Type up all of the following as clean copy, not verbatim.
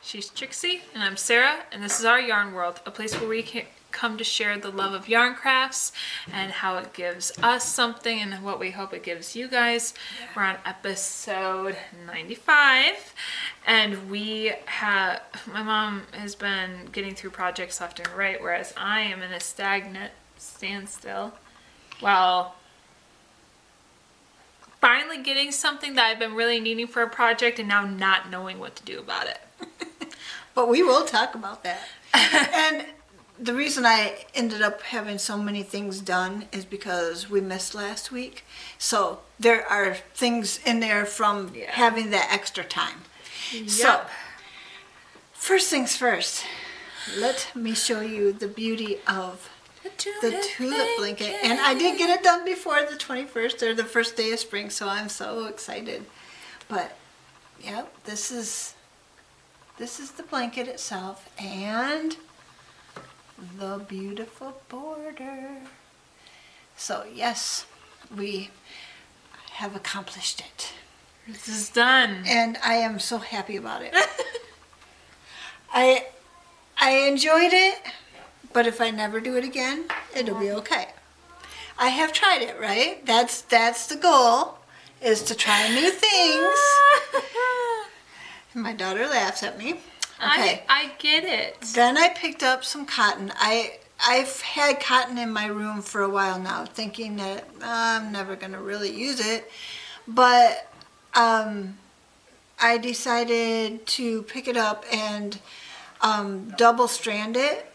She's Trixie, and I'm Sarah, and this is our Yarn World, a place where we can come to share the love of yarn crafts and how it gives us something and what we hope it gives you guys. Yeah. We're on episode 95, and my mom has been getting through projects left and right, whereas I am in a standstill, while finally getting something that I've been really needing for a project and now not knowing what to do about it. But we will talk about that. And the reason I ended up having so many things done is because we missed last week. So there are things in there from having that extra time. Yep. So first things first, let me show you the beauty of the tulip blanket. And I did get it done before the 21st or the first day of spring, so I'm so excited. But yep, this is the blanket itself and the beautiful border. So yes, we have accomplished it. This is done. And I am so happy about it. I enjoyed it, but if I never do it again, it'll be okay. I have tried it, right? That's the goal, is to try new things. My daughter laughs at me. Okay. I get it. Then I picked up some cotton. I've had cotton in my room for a while now, thinking that I'm never going to really use it. But I decided to pick it up and double strand it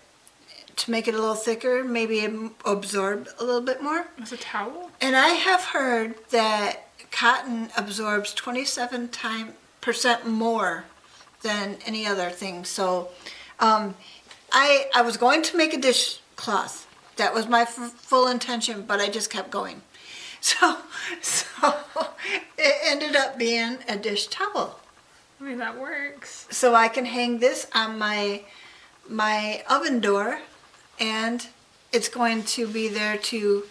to make it a little thicker, maybe absorb a little bit more. As a towel? And I have heard that cotton absorbs 27% more than any other thing. So I was going to make a dishcloth. That was my full intention, but I just kept going. So it ended up being a dish towel. I mean, that works. So I can hang this on my oven door, and it's going to be there to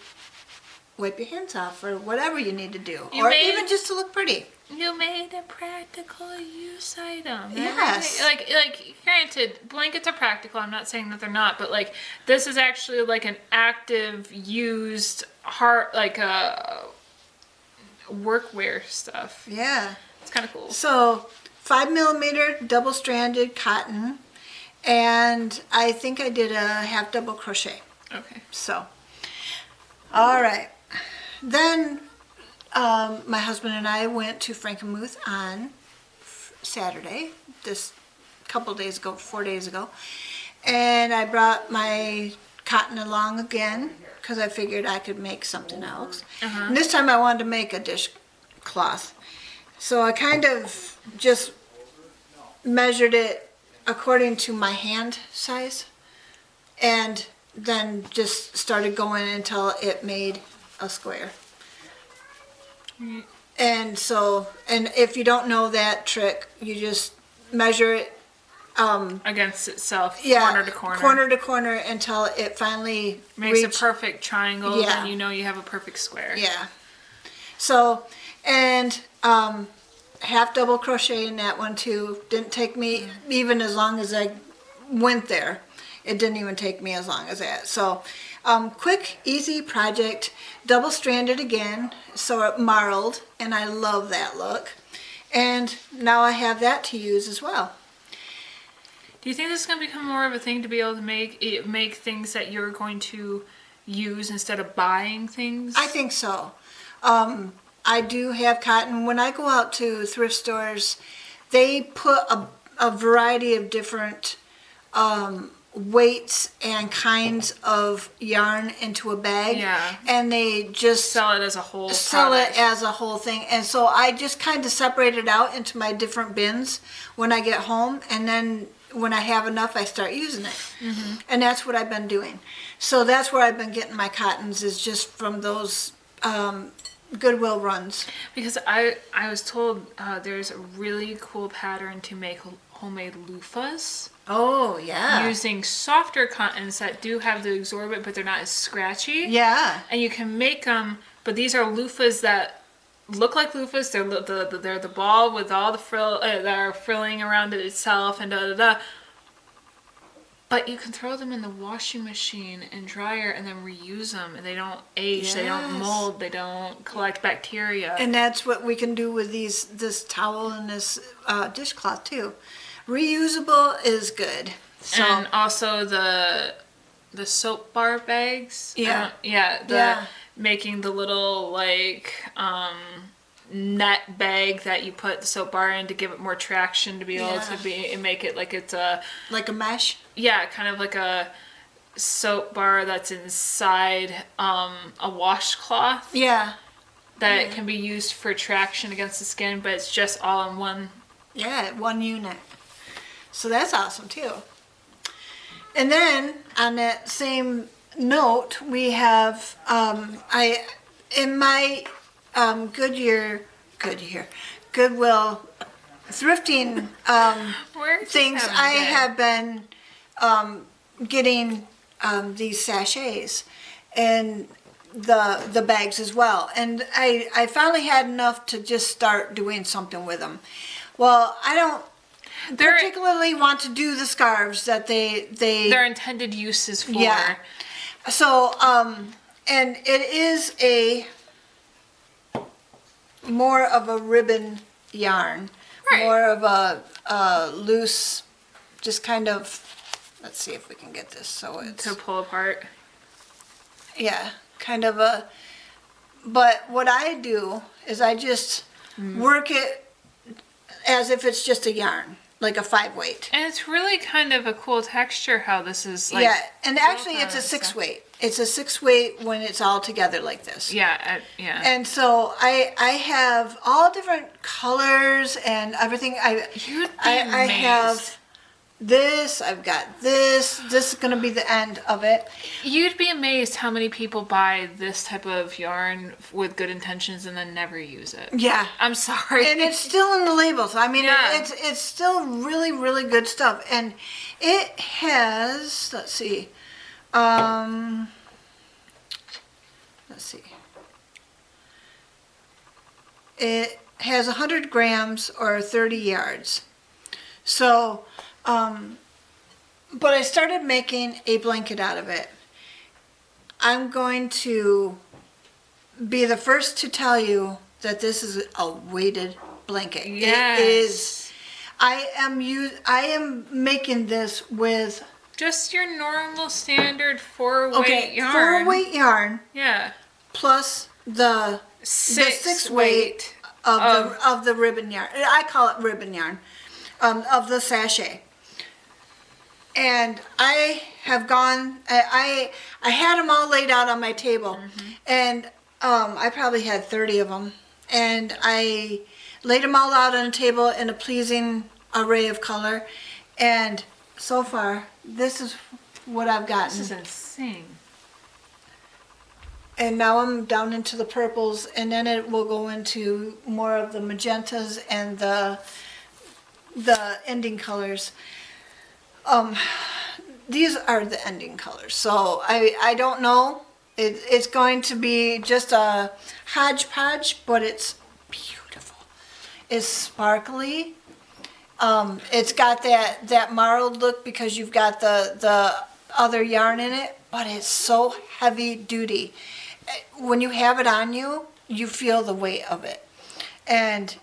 wipe your hands off or whatever you need to do, even just to look pretty. You made a practical use item. Yes. Like granted, blankets are practical. I'm not saying that they're not, but like this is actually like an active, used, workwear stuff. Yeah. It's kind of cool. So 5mm double-stranded cotton, and I think I did a half double crochet. Okay. So, all right. Then my husband and I went to Frankenmuth on Saturday, this couple days ago, 4 days ago, and I brought my cotton along again because I figured I could make something else. And this time I wanted to make a dishcloth. So I kind of just measured it according to my hand size and then just started going until it made a square. And if you don't know that trick, you just measure it against itself, corner to corner until it finally makes a perfect triangle. Then you know you have a perfect square. Yeah. So, and half double crochet in that one too. Didn't take me even as long as I went there. It didn't even take me as long as that. So, quick, easy project. Double-stranded again, so it marled, and I love that look. And now I have that to use as well. Do you think this is going to become more of a thing to be able to make things that you're going to use instead of buying things? I think so. I do have cotton. When I go out to thrift stores, they put a variety of different weights and kinds of yarn into a bag, and they just sell it as a whole thing. And so I just kind of separate it out into my different bins when I get home, and then when I have enough, I start using it. And that's what I've been doing. So that's where I've been getting my cottons, is just from those Goodwill runs. Because I was told there's a really cool pattern to make homemade loofahs. Oh, yeah. Using softer cottons that do have the absorbent, but they're not as scratchy. Yeah. And you can make them, but these are loofahs that look like loofahs. They're the ball with all the frill that are frilling around it itself and da da da. But you can throw them in the washing machine and dryer and then reuse them, and they don't age, they don't mold, they don't collect bacteria. And that's what we can do with this towel and this dishcloth too. Reusable is good. So, and also the soap bar bags. Making the little like net bag that you put the soap bar in to give it more traction to be able to be and make it like it's a mesh. Yeah, kind of like a soap bar that's inside a washcloth. Yeah. That can be used for traction against the skin, but it's just all in one. Yeah, one unit. So that's awesome too. And then on that same note, we have in my Goodwill thrifting things. I have been getting these sachets and the bags as well, and I finally had enough to just start doing something with them. Well, I don't particularly want to do the scarves that their intended uses for. Yeah. So and it is more of a ribbon yarn, more of a loose, just kind of. Let's see if we can get this so it's to pull apart. Yeah, kind of a. But what I do is I just work it as if it's just a yarn, like a 5-weight. And it's really kind of a cool texture how this is like. Yeah, and actually it's a 6-weight. It's a 6-weight when it's all together like this. Yeah, yeah. And so I have all different colors and everything. You'd be amazed. I have this. I've got this. This is going to be the end of it. You'd be amazed how many people buy this type of yarn with good intentions and then never use it. Yeah. I'm sorry. And it's still in the labels. I mean, it's still really, really good stuff. And it has, let's see. It has 100 grams or 30 yards. So, but I started making a blanket out of it. I'm going to be the first to tell you that this is a weighted blanket. Yes. It is. I am making this with just your normal standard 4-weight yarn. 4-weight yarn. Yeah. Plus the 6-weight of the ribbon yarn. I call it ribbon yarn. Of the sachet. And I have gone, I had them all laid out on my table, and I probably had 30 of them, and I laid them all out on a table in a pleasing array of color, and so far, this is what I've gotten. This is insane. And now I'm down into the purples, and then it will go into more of the magentas and the ending colors. These are the ending colors. So I don't know. It's going to be just a hodgepodge, but it's beautiful. It's sparkly. It's got that marled look because you've got the other yarn in it, but it's so heavy duty. When you have it on you, you feel the weight of it. And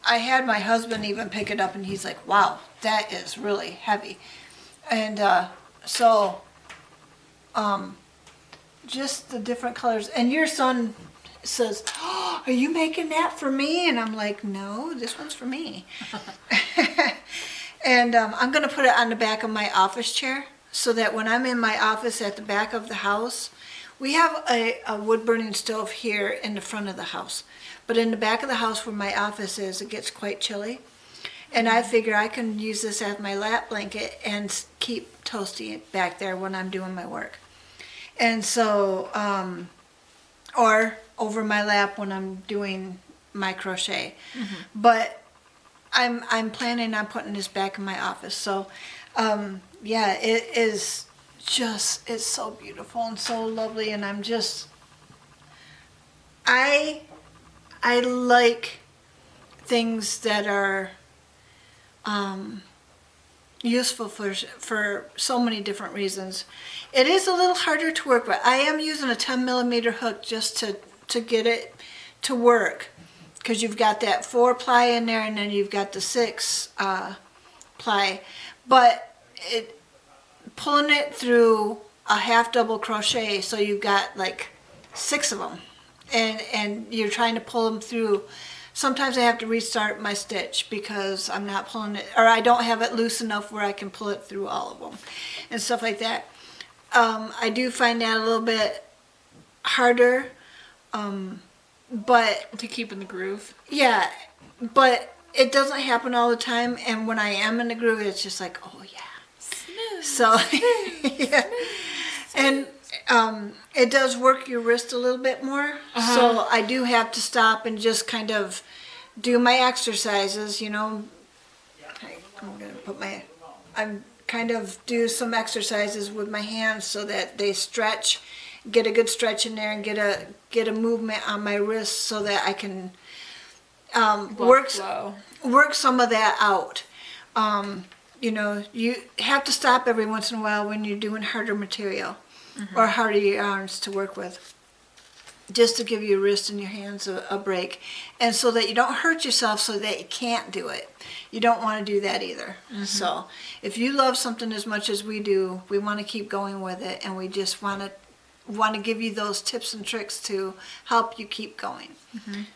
I had my husband even pick it up, and he's like, wow, that is really heavy. And just the different colors. And your son says, oh, are you making that for me? And I'm like, no, this one's for me. And I'm going to put it on the back of my office chair so that when I'm in my office at the back of the house, we have a wood-burning stove here in the front of the house. But in the back of the house where my office is, it gets quite chilly. And I figure I can use this as my lap blanket and keep toasty back there when I'm doing my work. And so, or over my lap when I'm doing my crochet. But I'm planning on putting this back in my office. So, yeah, it is just, it's so beautiful and so lovely. And I'm just, I I like things that are useful for so many different reasons. It is a little harder to work with. I am using a 10 millimeter hook just to get it to work, because you've got that 4 ply in there and then you've got the 6 ply, but pulling it through a half double crochet, so you've got like 6 of them, and you're trying to pull them through. Sometimes I have to restart my stitch because I'm not pulling it, or I don't have it loose enough where I can pull it through all of them and stuff like that. I do find that a little bit harder, but To keep in the groove. yeah, but it doesn't happen all the time, and when I am in the groove, it's just like, oh yeah. Smooth. So, yeah. And it does work your wrist a little bit more. So I do have to stop and just kind of do my exercises, you know. I'm going to put I'm kind of do some exercises with my hands so that they stretch, get a good stretch in there, and get a movement on my wrist so that I can work some of that out. You know, you have to stop every once in a while when you're doing harder material or harder yarns to work with, just to give your wrist and your hands a break, and so that you don't hurt yourself so that you can't do it. You don't want to do that either. So if you love something as much as we do, we want to keep going with it, and we just want to give you those tips and tricks to help you keep going.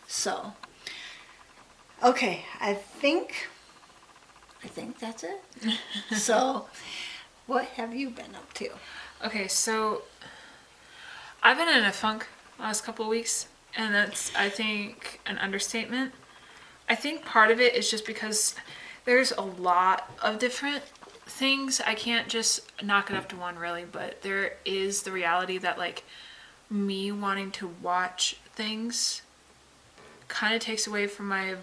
So, okay, I think that's it. So, what have you been up to? Okay, so I've been in a funk last couple of weeks, and that's, I think, an understatement. I think part of it is just because there's a lot of different things. I can't just knock it up to one, really, but there is the reality that, like, me wanting to watch things kind of takes away from my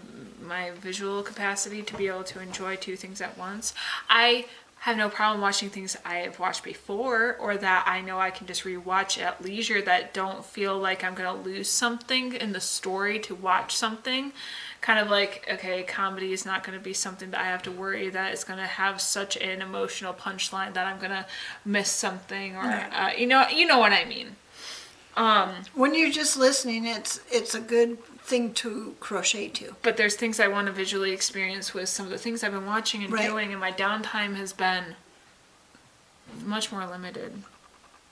visual capacity to be able to enjoy 2 things at once. I have no problem watching things I have watched before, or that I know I can just rewatch at leisure, that don't feel like I'm going to lose something in the story to watch something. Kind of like, okay, comedy is not going to be something that I have to worry that it's going to have such an emotional punchline that I'm going to miss something, or you know what I mean. When you're just listening, it's a good thing to crochet to. But there's things I want to visually experience with some of the things I've been watching and doing, and my downtime has been much more limited,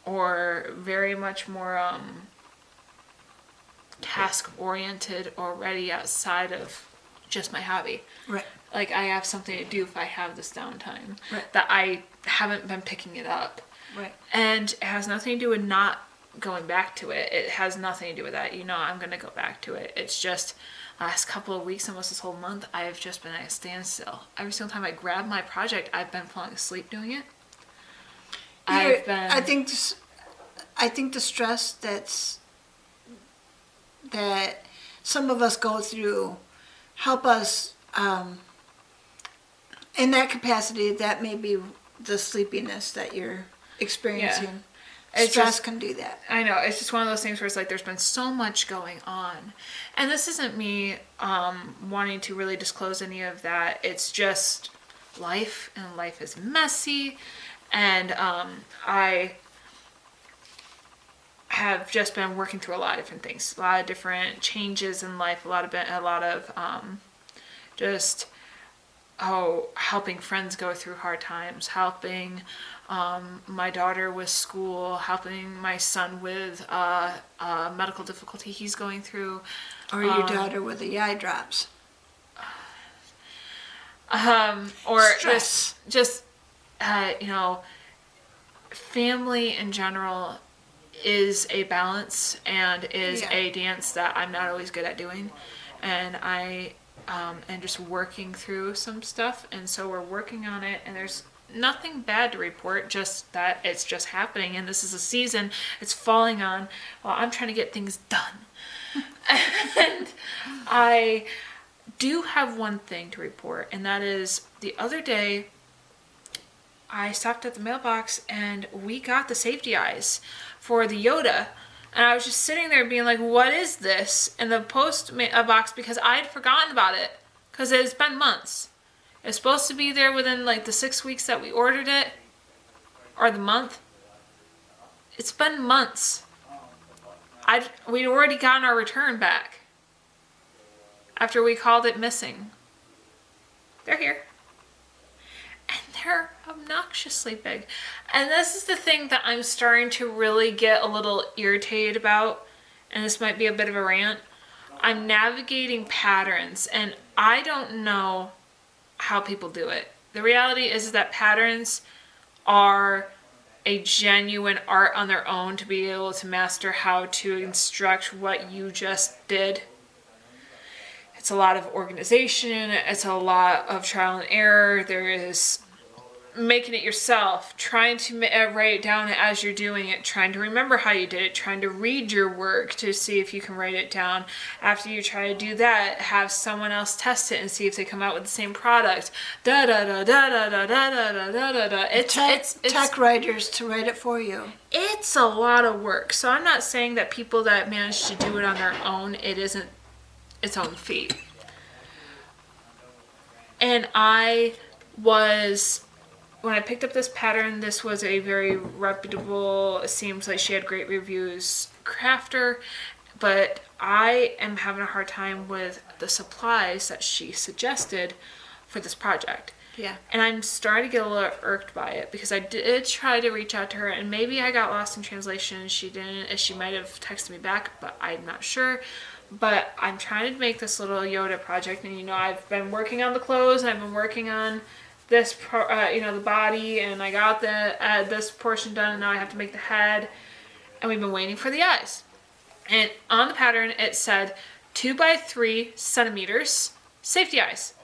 or very much more task oriented already outside of just my hobby. Right. Like, I have something to do if I have this downtime. Right. That I haven't been picking it up. Right. And it has nothing to do with not going back to it. It has nothing to do with that. You know, I'm going to go back to it. It's just last couple of weeks, almost this whole month, I have just been at a standstill. Every single time I grab my project, I've been falling asleep doing it. I think the stress that some of us go through help us in that capacity. That may be the sleepiness that you're experiencing. Yeah. Stress can do that. I know. It's just one of those things where it's like there's been so much going on. And this isn't me wanting to really disclose any of that. It's just life, and life is messy. And I have just been working through a lot of different things, a lot of different changes in life, a lot of just helping friends go through hard times, helping my daughter with school, helping my son with medical difficulty he's going through, Or your daughter with the eye drops. or Stress. just you know, family in general is a balance and is a dance that I'm not always good at doing, and I am just working through some stuff, and so we're working on it, and there's nothing bad to report, just that it's just happening, and this is a season it's falling on while I'm trying to get things done. And I do have one thing to report, and that is the other day I stopped at the mailbox and we got the safety eyes for the Yoda And I was just sitting there being like, what is this? In the post box, because I had forgotten about it. Because it's been months. It's supposed to be there within like the 6 weeks that we ordered it. Or the month. It's been months. We'd already gotten our return back. After we called it missing. They're here. And they're obnoxiously big. And this is the thing that I'm starting to really get a little irritated about. And this might be a bit of a rant. I'm navigating patterns and I don't know how people do it. The reality is that patterns are a genuine art on their own to be able to master how to instruct what you just did. It's a lot of organization. It's a lot of trial and error. There is making it yourself, trying to write it down as you're doing it, trying to remember how you did it, trying to read your work to see if you can write it down. After you try to do that, have someone else test it and see if they come out with the same product. Da da da da da da da da da da da. It's tech writers to write it for you. It's a lot of work. So I'm not saying that people that manage to do it on their own, it isn't its own feat. And when I picked up this pattern, this was a very reputable, it seems like she had great reviews, crafter, but I am having a hard time with the supplies that she suggested for this project. Yeah. And I'm starting to get a little irked by it because I did try to reach out to her and maybe I got lost in translation. She didn't, she might have texted me back, but I'm not sure. But I'm trying to make this little Yoda project, and I've been working on the clothes and I've been working on this, the body, and I got this portion done, and now I have to make the head, and we've been waiting for the eyes. And on the pattern, it said 2 by 3 centimeters safety eyes.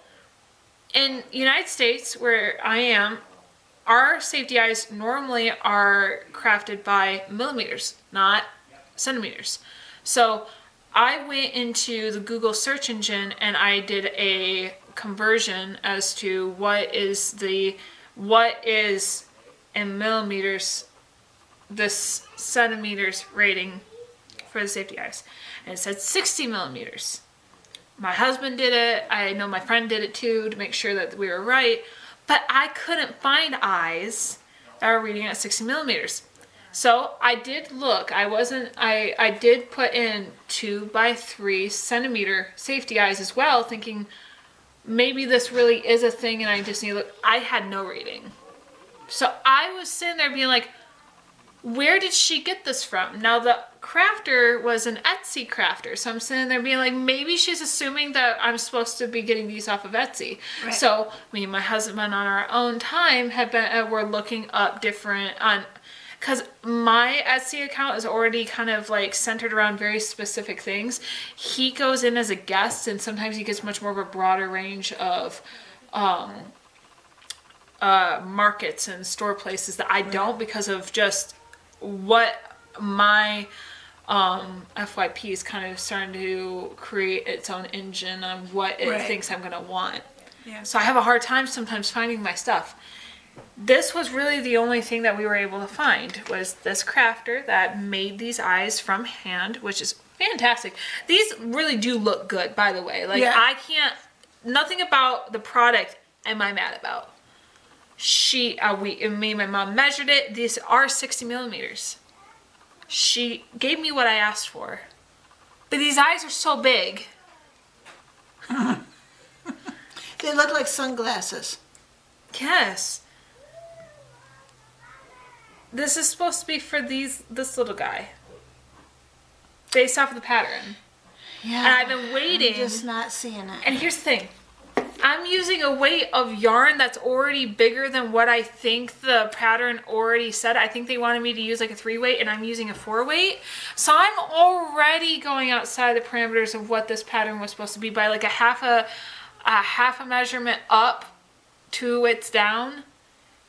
In the United States, where I am, our safety eyes normally are crafted by millimeters, not centimeters. So I went into the Google search engine and I did a conversion as to what is in millimeters this centimeters rating for the safety eyes, and it said 60 millimeters. My husband did it. I know my friend did it too to make sure that we were right, but I couldn't find eyes that were reading at 60 millimeters. So I did look. I did put in 2 by 3 centimeter safety eyes as well, thinking maybe this really is a thing and I just need to look. I had no reading. So I was sitting there being like, where did she get this from? Now the crafter was an Etsy crafter. So I'm sitting there being like, maybe she's assuming that I'm supposed to be getting these off of Etsy. Right. So me and my husband on our own time we're looking up different because my Etsy account is already kind of like centered around very specific things. He goes in as a guest and sometimes he gets much more of a broader range of markets and store places that I don't because of just what my FYP is kind of starting to create its own engine on what it thinks I'm going to want. Yeah. So I have a hard time sometimes finding my stuff. This was really the only thing that we were able to find was this crafter that made these eyes from hand, which is fantastic. These really do look good, by the way. Like nothing about the product am I mad about. Me and my mom measured it. These are 60 millimeters. She gave me what I asked for. But these eyes are so big. They look like sunglasses. Yes. This is supposed to be for this little guy. Based off of the pattern. Yeah. And I've been waiting. I'm just not seeing it. And here's the thing. I'm using a weight of yarn that's already bigger than what I think the pattern already said. I think they wanted me to use like a 3 weight and I'm using a 4 weight. So I'm already going outside the parameters of what this pattern was supposed to be by like a half a measurement up to its down.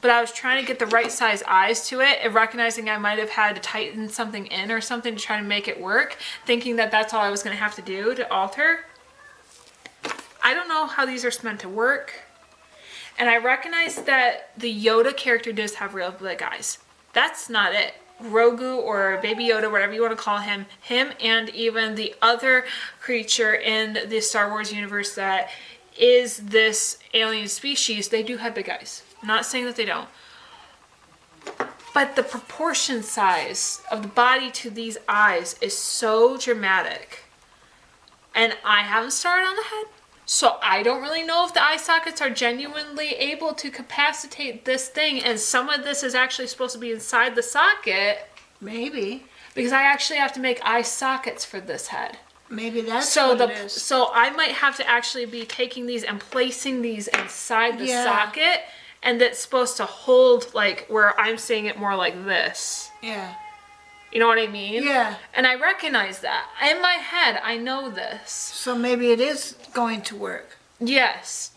But I was trying to get the right size eyes to it and recognizing I might have had to tighten something in or something to try to make it work, thinking that that's all I was going to have to do to alter. I don't know how these are meant to work. And I recognize that the Yoda character does have real big eyes. That's not it. Grogu or Baby Yoda, whatever you want to call him, and even the other creature in the Star Wars universe that is this alien species, they do have big eyes. I'm not saying that they don't. But the proportion size of the body to these eyes is so dramatic. And I haven't started on the head. So I don't really know if the eye sockets are genuinely able to capacitate this thing. And some of this is actually supposed to be inside the socket. Maybe. Because I actually have to make eye sockets for this head. Maybe that's what it is. So I might have to actually be taking these and placing these inside the socket. And that's supposed to hold, like, where I'm seeing it more like this. Yeah. You know what I mean? Yeah. And I recognize that. In my head, I know this. So maybe it is going to work. Yes.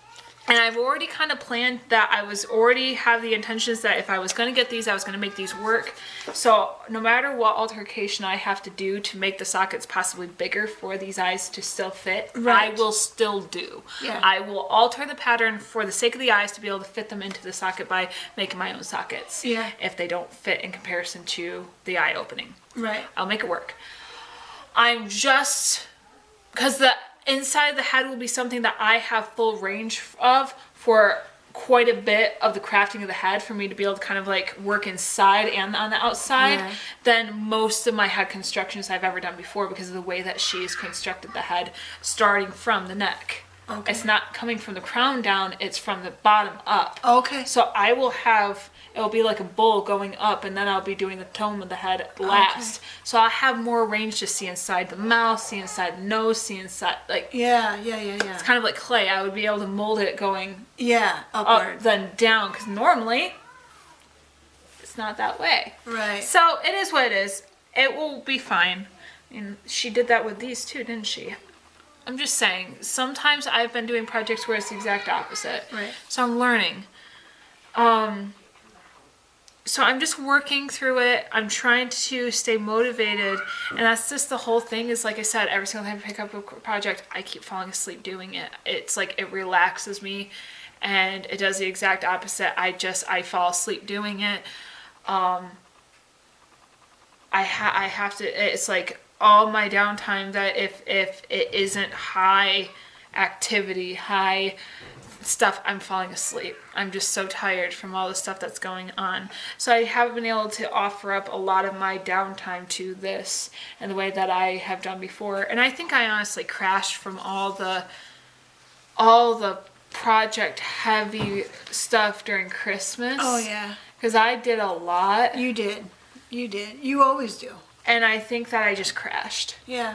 And I've already kind of planned that. I was already have the intentions that if I was going to get these, I was going to make these work. So no matter what altercation I have to do to make the sockets possibly bigger for these eyes to still fit, right. I will still do. Yeah. I will alter the pattern for the sake of the eyes to be able to fit them into the socket by making my own sockets. Yeah. If they don't fit in comparison to the eye opening. Right. I'll make it work. I'm just... Because the inside of the head will be something that I have full range of for quite a bit of the crafting of the head for me to be able to kind of like work inside and on the outside than most of my head constructions I've ever done before because of the way that she's constructed the head starting from the neck. Okay. It's not coming from the crown down, it's from the bottom up. Okay. So I will have, it'll be like a bowl going up and then I'll be doing the tone of the head last. Okay. So I'll have more range to see inside the mouth, see inside the nose, see inside, like... Yeah. It's kind of like clay. I would be able to mold it going... upward. Up, then down, because normally it's not that way. Right. So it is what it is. It will be fine. And she did that with these too, didn't she? I'm just saying, sometimes I've been doing projects where it's the exact opposite. Right. So I'm learning. So I'm just working through it. I'm trying to stay motivated. And that's just the whole thing is, like I said, every single time I pick up a project, I keep falling asleep doing it. It's like it relaxes me. And it does the exact opposite. I fall asleep doing it. I have to, it's like all my downtime that if it isn't high activity, high stuff, I'm falling asleep. I'm just so tired from all the stuff that's going on. So I haven't been able to offer up a lot of my downtime to this in the way that I have done before. And I think I honestly crashed from all the project heavy stuff during Christmas. Oh yeah. Because I did a lot. You did. You always do. And I think that I just crashed. Yeah.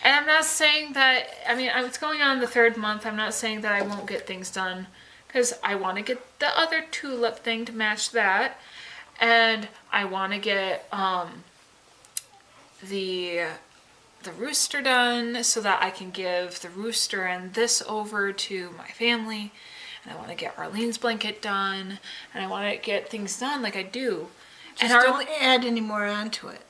And I'm not saying that, I mean, it's going on the third month. I'm not saying that I won't get things done. Because I want to get the other tulip thing to match that. And I want to get the rooster done so that I can give the rooster and this over to my family. And I want to get Arlene's blanket done. And I want to get things done like I do. Just don't add any more onto it.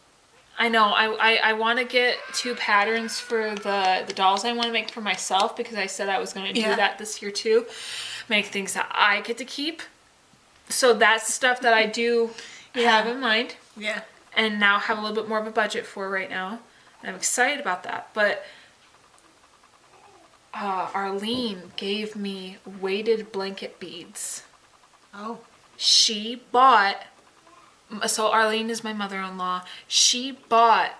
I know. I want to get 2 patterns for the dolls I want to make for myself because I said I was going to do that this year too. Make things that I get to keep. So that's the stuff that I do have in mind. Yeah. And now have a little bit more of a budget for right now. And I'm excited about that. But Arlene gave me weighted blanket beads. Oh. She bought... So Arlene is my mother-in-law. She bought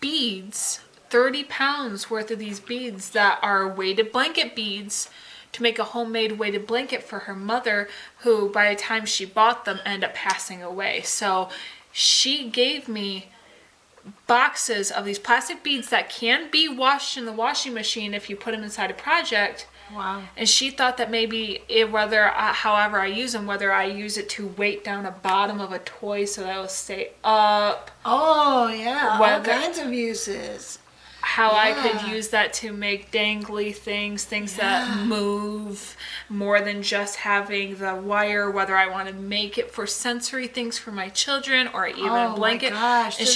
beads, 30 pounds worth of these beads that are weighted blanket beads to make a homemade weighted blanket for her mother, who by the time she bought them ended up passing away. So she gave me boxes of these plastic beads that can be washed in the washing machine if you put them inside a project. Wow. And she thought that maybe however I use them, whether I use it to weight down the bottom of a toy so that it will stay up. Oh, yeah. All kinds of uses. How I could use that to make dangly things that move more than just having the wire, whether I want to make it for sensory things for my children or even a blanket. Oh my gosh, and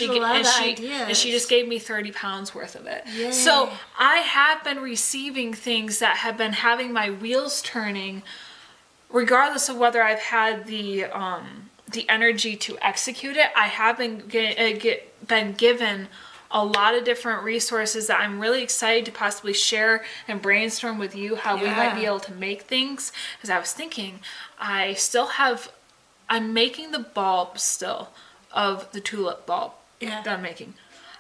she just gave me 30 pounds worth of it. Yay. So I have been receiving things that have been having my wheels turning, regardless of whether I've had the the energy to execute it. I have been been given a lot of different resources that I'm really excited to possibly share and brainstorm with you how we might be able to make things. Because I was thinking, I'm making the bulb still of the tulip bulb that I'm making.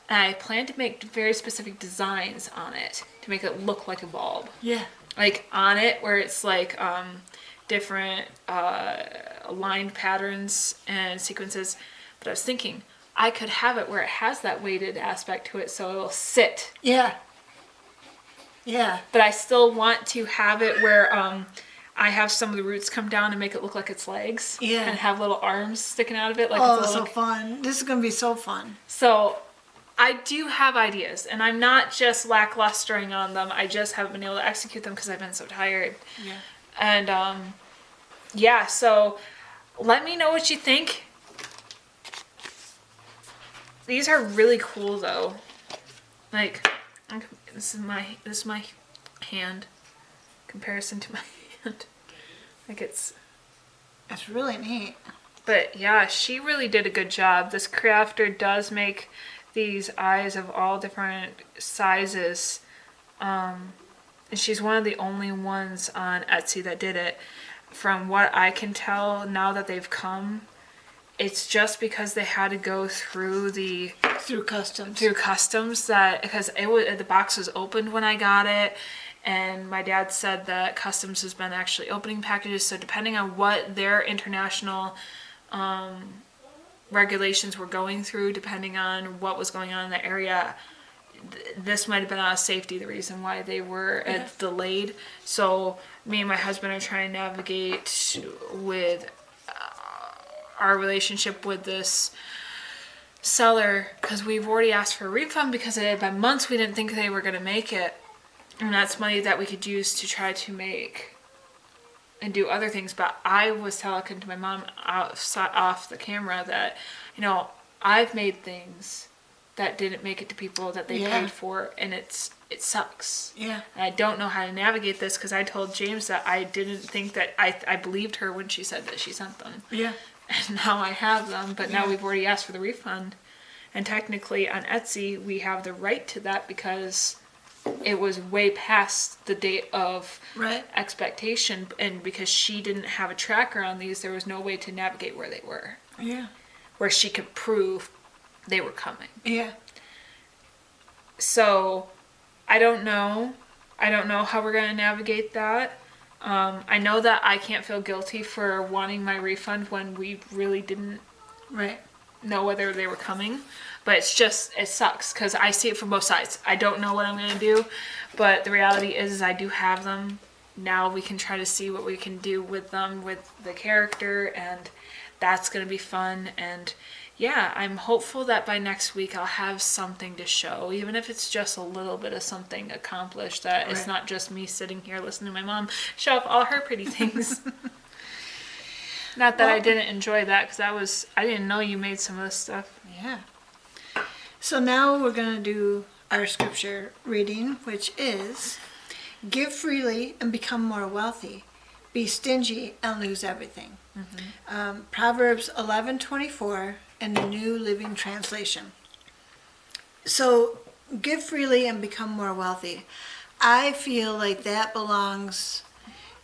And I plan to make very specific designs on it to make it look like a bulb. Yeah. Like on it where it's like different aligned patterns and sequences. But I was thinking I could have it where it has that weighted aspect to it so it'll sit. Yeah. Yeah. But I still want to have it where I have some of the roots come down and make it look like its legs. Yeah. And have little arms sticking out of it. Like it's so fun. This is going to be so fun. So I do have ideas, and I'm not just lacklustering on them. I just haven't been able to execute them because I've been so tired. Yeah. And so let me know what you think. These are really cool though. Like, this is my hand comparison to my hand. Like it's really neat. But yeah, she really did a good job. This crafter does make these eyes of all different sizes. And she's one of the only ones on Etsy that did it. From what I can tell now that they've come, it's just because they had to go through customs that, because the box was opened when I got it, and my dad said that customs has been actually opening packages, so depending on what their international regulations were going through, depending on what was going on in the area, this might have been out of safety the reason why they were delayed. So me and my husband are trying to navigate with our relationship with this seller, because we've already asked for a refund because it had been months we didn't think they were going to make it, and that's money that we could use to try to make and do other things. But I was talking to my mom off the camera that, I've made things that didn't make it to people that they paid for, and it sucks. Yeah. And I don't know how to navigate this, because I told James that I didn't think that I believed her when she said that she sent them. Yeah. And now I have them, but now we've already asked for the refund. And technically on Etsy, we have the right to that because it was way past the date of expectation. And because she didn't have a tracker on these, there was no way to navigate where they were. Yeah. Where she could prove they were coming. Yeah. So I don't know. I don't know how we're going to navigate that. I know that I can't feel guilty for wanting my refund when we really didn't know whether they were coming. But it sucks because I see it from both sides. I don't know what I'm going to do, but the reality is I do have them. Now we can try to see what we can do with them, with the character, and that's going to be fun. And yeah, I'm hopeful that by next week I'll have something to show, even if it's just a little bit of something accomplished, that it's not just me sitting here listening to my mom show off all her pretty things. Not that I didn't enjoy that, because I didn't know you made some of this stuff. Yeah. So now we're going to do our scripture reading, which is, give freely and become more wealthy. Be stingy and lose everything. Mm-hmm. Proverbs 11:24 in the New Living Translation. So, give freely and become more wealthy. I feel like that belongs,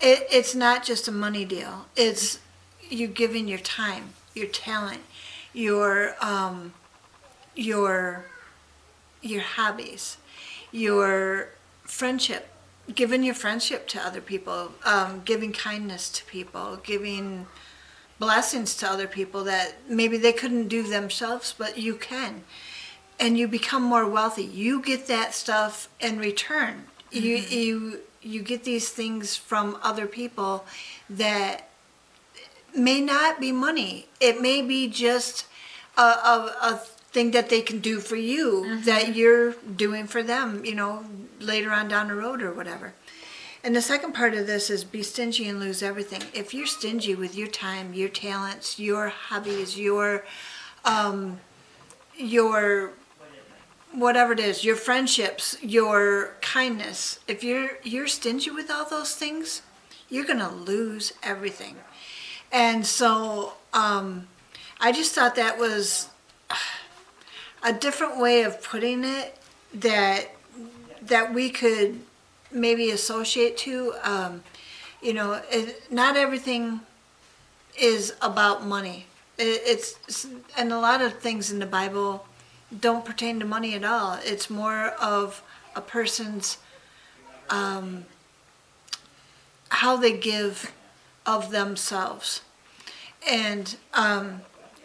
it's not just a money deal. It's you giving your time, your talent, your hobbies, your friendship, giving your friendship to other people, giving kindness to people, giving blessings to other people that maybe they couldn't do themselves, but you can. And you become more wealthy. You get that stuff in return. Mm-hmm. You get these things from other people that may not be money. It may be just a thing that they can do for you, that you're doing for them, later on down the road or whatever. And the second part of this is be stingy and lose everything. If you're stingy with your time, your talents, your hobbies, your whatever it is, your friendships, your kindness, if you're stingy with all those things, you're going to lose everything. And so I just thought that was a different way of putting it that we could maybe associate to. Not everything is about money. And a lot of things in the Bible don't pertain to money at all. It's more of a person's how they give of themselves. And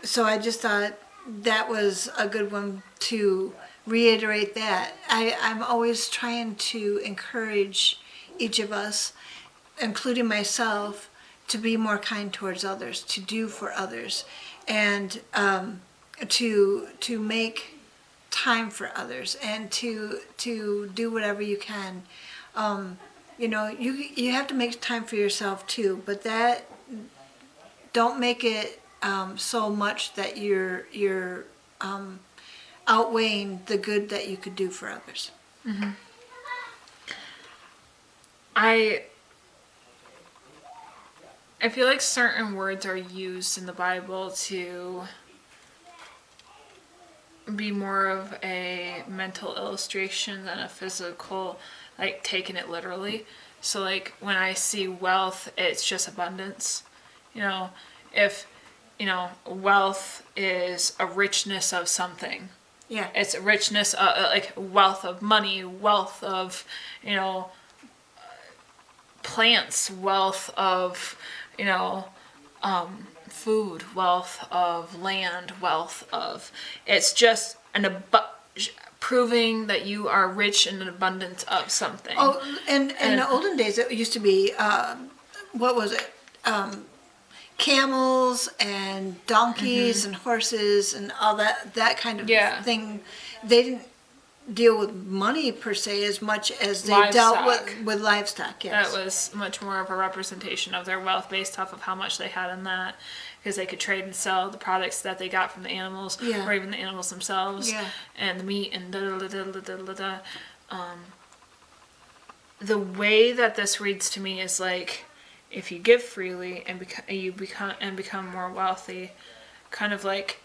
so I just thought that was a good one to reiterate that. I'm always trying to encourage each of us, including myself, to be more kind towards others, to do for others, and to make time for others, and to do whatever you can. You have to make time for yourself too, but that don't make it so much that you're outweighing the good that you could do for others. Mm-hmm. I feel like certain words are used in the Bible to be more of a mental illustration than a physical, like taking it literally. So like when I see wealth, it's just abundance. If wealth is a richness of something. Yeah. It's a richness, like wealth of money, wealth of, plants, wealth of, food, wealth of land, wealth of, it's just proving that you are rich in an abundance of something. Oh, and in the olden days, it used to be, what was it? Camels and donkeys and horses and all that kind of thing. They didn't deal with money per se as much as they dealt with livestock. Yes. That was much more of a representation of their wealth based off of how much they had in that, because they could trade and sell the products that they got from the animals, or even the animals themselves, and the meat and the way that this reads to me is like, if you give freely and become more wealthy, kind of like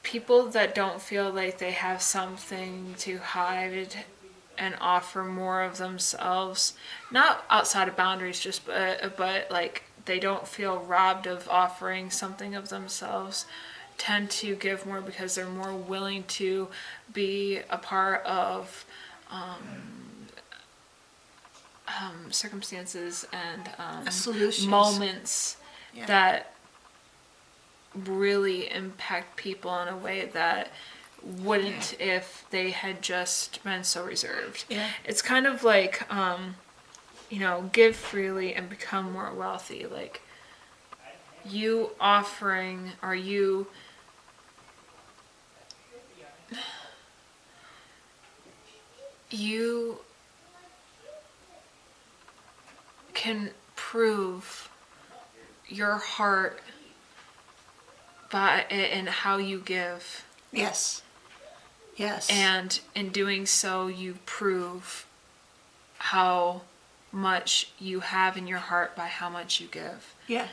people that don't feel like they have something to hide and offer more of themselves, not outside of boundaries, just but like they don't feel robbed of offering something of themselves, tend to give more because they're more willing to be a part of circumstances and solutions, moments that really impact people in a way that wouldn't if they had just been so reserved. It's kind of like give freely and become more wealthy. Like you offering, or you can prove your heart in how you give. Yes. And in doing so, you prove how much you have in your heart by how much you give. Yeah.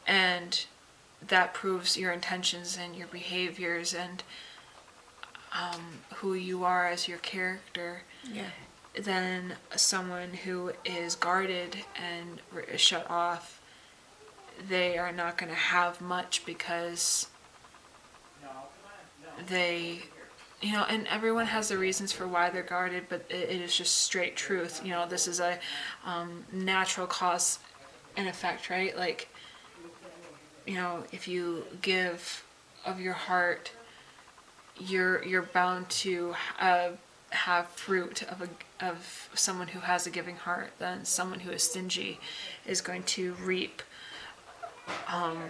And that proves your intentions and your behaviors and who you are as your character. Yeah. Than someone who is guarded and shut off. They are not going to have much because they, and everyone has the reasons for why they're guarded, but it is just straight truth. This is a natural cause and effect, right? Like, if you give of your heart, you're bound to have fruit of someone who has a giving heart. Then someone who is stingy is going to reap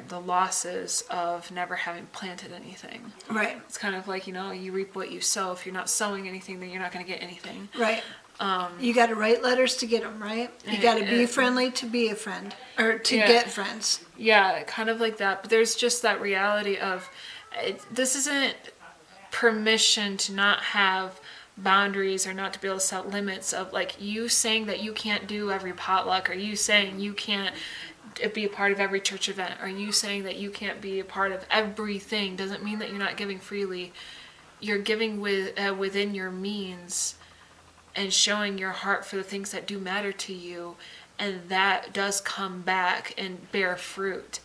the losses of never having planted anything. Right. It's kind of like, you reap what you sow. If you're not sowing anything, then you're not going to get anything. Right. You got to write letters to get them, right? You got to be friendly to be a friend, or to get friends. Yeah, kind of like that. But there's just that reality of this isn't permission to not have boundaries or not to be able to set limits of like you saying that you can't do every potluck, or you saying you can't be a part of every church event? Are you saying that you can't be a part of everything? Doesn't mean that you're not giving freely. You're giving within your means and showing your heart for the things that do matter to you, and that does come back and bear fruit.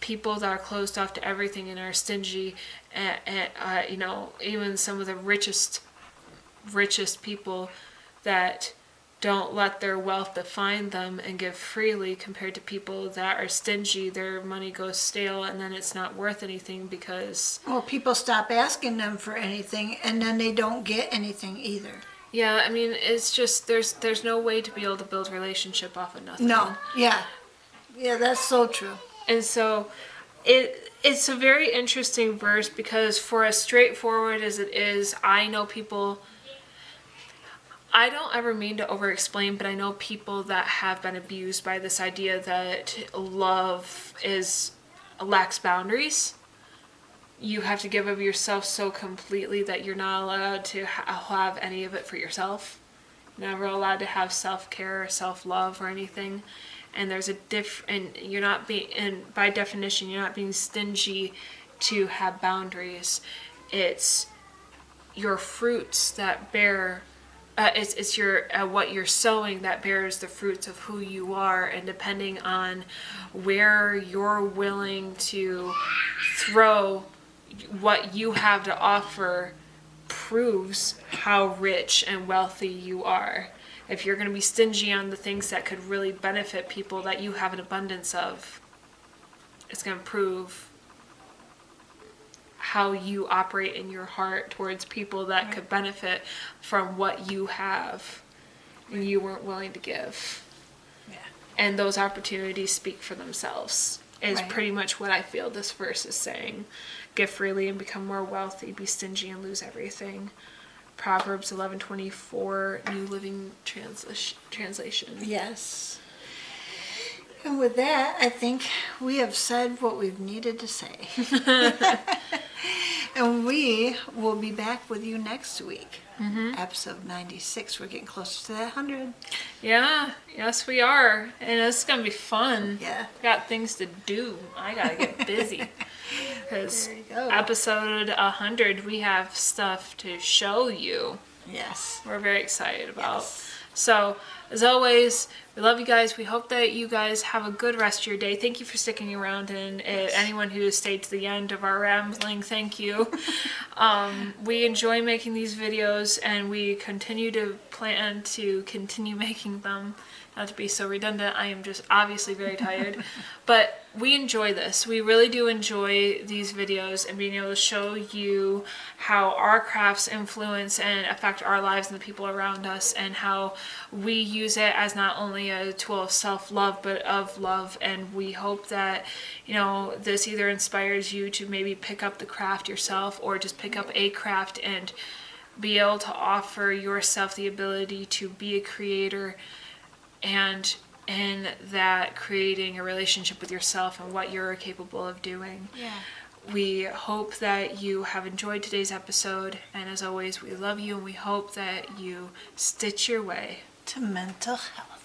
People that are closed off to everything and are stingy, and even some of the richest people that don't let their wealth define them and give freely, compared to people that are stingy, their money goes stale and then it's not worth anything because... Well, people stop asking them for anything and then they don't get anything either. Yeah, I mean, it's just, there's no way to be able to build relationship off of nothing. No, yeah. Yeah, that's so true. And so it's a very interesting verse, because for as straightforward as it is, I know people... I don't ever mean to over-explain, but I know people that have been abused by this idea that love lacks boundaries. You have to give of yourself so completely that you're not allowed to have any of it for yourself. You're never allowed to have self-care or self-love or anything. And there's and you're not being, and by definition, you're not being stingy to have boundaries. It's your fruits that bear... it's your what you're sowing that bears the fruits of who you are, and depending on where you're willing to throw what you have to offer proves how rich and wealthy you are. If you're going to be stingy on the things that could really benefit people that you have an abundance of, it's going to prove how you operate in your heart towards people that could benefit from what you have and you weren't willing to give. Yeah. And those opportunities speak for themselves, is pretty much what I feel this verse is saying. Give freely and become more wealthy, be stingy and lose everything. Proverbs 11:24, New Living Translation. Yes. And with that, I think we have said what we've needed to say. And we will be back with you next week. Episode 96. We're getting closer to that 100. Yeah, yes we are. And it's going to be fun. Yeah. Got things to do. I got to get busy. Because There you go. episode 100, we have stuff to show you. Yes. We're very excited about. Yes. So, as always, we love you guys. We hope that you guys have a good rest of your day. Thank you for sticking around, and anyone who stayed to the end of our rambling, thank you. We enjoy making these videos, and we continue to plan to continue making them. Not to be so redundant, I am just obviously very tired. But we enjoy this. We really do enjoy these videos and being able to show you how our crafts influence and affect our lives and the people around us, and how we use it as not only a tool of self-love, but of love. And we hope that, this either inspires you to maybe pick up the craft yourself, or just pick up a craft and be able to offer yourself the ability to be a creator, and in that creating a relationship with yourself and what you're capable of doing. Yeah. We hope that you have enjoyed today's episode, and as always, we love you, and we hope that you stitch your way To mental health.